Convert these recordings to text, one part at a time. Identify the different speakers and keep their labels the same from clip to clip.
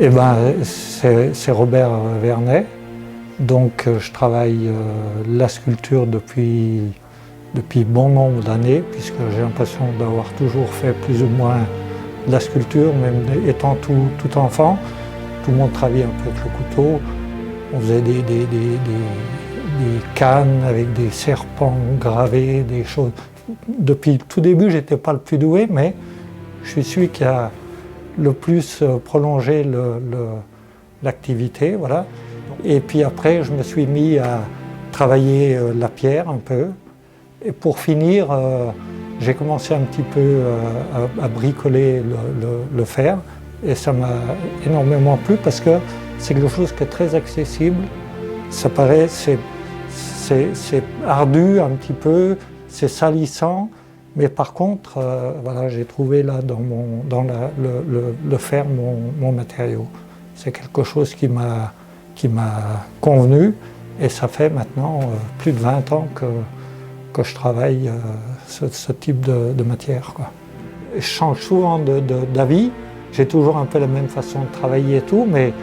Speaker 1: Eh ben, c'est Robert Vernet. Donc je travaille la sculpture depuis bon nombre d'années, puisque j'ai l'impression d'avoir toujours fait plus ou moins de la sculpture, même étant tout enfant. Tout le monde travaillait un peu avec le couteau. On faisait des cannes avec des serpents gravés, des choses. Depuis le tout début, je n'étais pas le plus doué, mais je suis celui qui a le plus prolongé l'activité, voilà. Et puis après, je me suis mis à travailler la pierre un peu. Et pour finir, j'ai commencé un petit peu à bricoler le fer. Et ça m'a énormément plu parce que c'est quelque chose qui est très accessible. Ça paraît, c'est ardu un petit peu, c'est salissant. Mais par contre, voilà, j'ai trouvé là dans le fer mon matériau. C'est quelque chose qui m'a convenu et ça fait maintenant plus de 20 ans que je travaille ce type de matière, quoi. Je change souvent d'avis, j'ai toujours un peu la même façon de travailler et tout, mais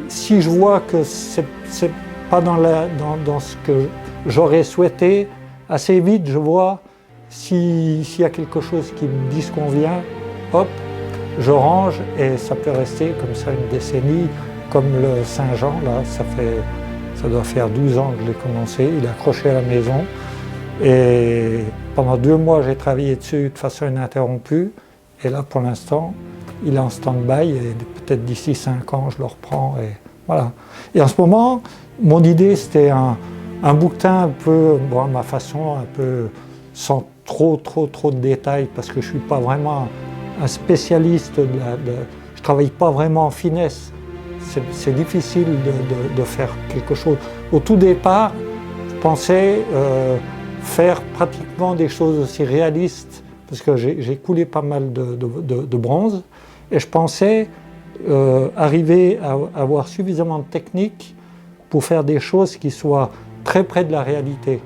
Speaker 1: si je vois que c'est pas dans ce que j'aurais souhaité, assez vite je vois s'il y a quelque chose qui me disconvient, hop, je range et ça peut rester comme ça une décennie. Comme le Saint-Jean, là, ça doit faire 12 ans que je l'ai commencé, il est accroché à la maison. Et pendant 2 mois, j'ai travaillé dessus de façon ininterrompue. Et là, pour l'instant, il est en stand-by et peut-être d'ici 5 ans, je le reprends. Et voilà. Et en ce moment, mon idée, c'était un bouquetin un peu, bon, à ma façon, un peu sans trop de détails, parce que je ne suis pas vraiment un spécialiste je ne travaille pas vraiment en finesse. C'est difficile de faire quelque chose. Au tout départ, je pensais faire pratiquement des choses aussi réalistes, parce que j'ai coulé pas mal de bronze, et je pensais arriver à avoir suffisamment de technique pour faire des choses qui soient très près de la réalité.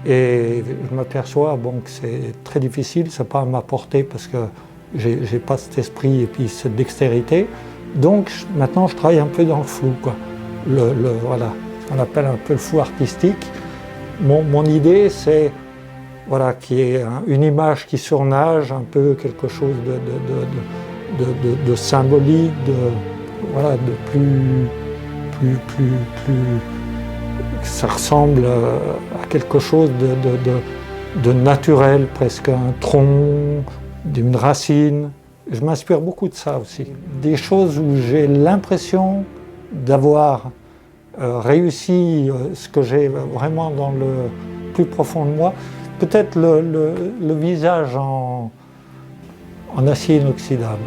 Speaker 1: Et je m'aperçois que c'est très difficile, c'est pas à ma portée parce que j'ai pas cet esprit et puis cette dextérité. Donc maintenant je travaille un peu dans le flou, quoi. Voilà, ce qu'on appelle un peu le flou artistique. Mon idée c'est voilà, qu'il y ait une image qui surnage, un peu quelque chose de symbolique, voilà, de plus ça ressemble à quelque chose de naturel, presque un tronc, d'une racine. Je m'inspire beaucoup de ça aussi. Des choses où j'ai l'impression d'avoir réussi ce que j'ai vraiment dans le plus profond de moi. Peut-être le visage en acier inoxydable.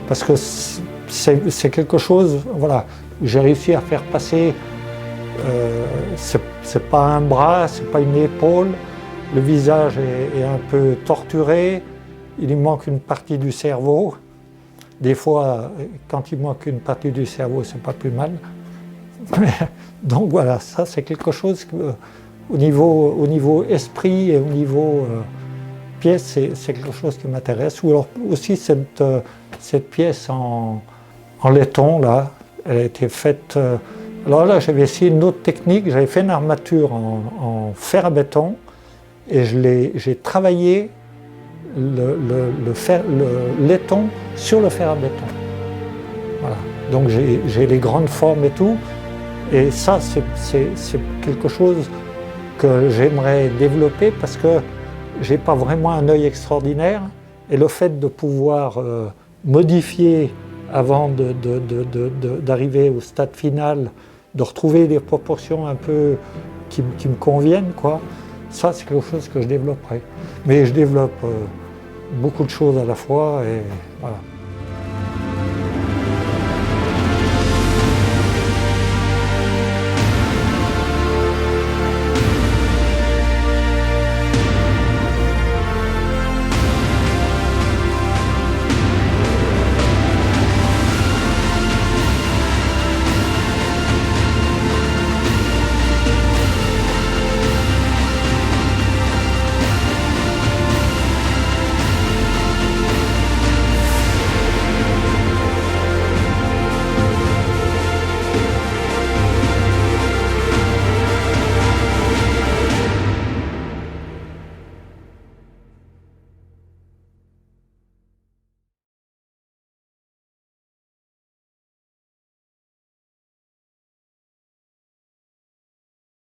Speaker 1: Parce que c'est quelque chose, voilà, j'ai réussi à faire passer. C'est pas un bras, c'est pas une épaule. Le visage est un peu torturé. Il lui manque une partie du cerveau. Des fois, quand il manque une partie du cerveau, c'est pas plus mal. Donc voilà, ça c'est quelque chose que, au niveau esprit et au niveau pièce, c'est quelque chose qui m'intéresse. Ou alors aussi cette pièce en laiton, là, elle a été faite. Alors là, j'avais essayé une autre technique. J'avais fait une armature en fer à béton et j'ai travaillé le laiton sur le fer à béton. Voilà. Donc j'ai les grandes formes et tout. Et ça, c'est quelque chose que j'aimerais développer parce que j'ai pas vraiment un œil extraordinaire. Et le fait de pouvoir modifier avant d'arriver au stade final, de retrouver des proportions un peu qui me conviennent, quoi. Ça, c'est quelque chose que je développerai. Mais je développe beaucoup de choses à la fois et voilà.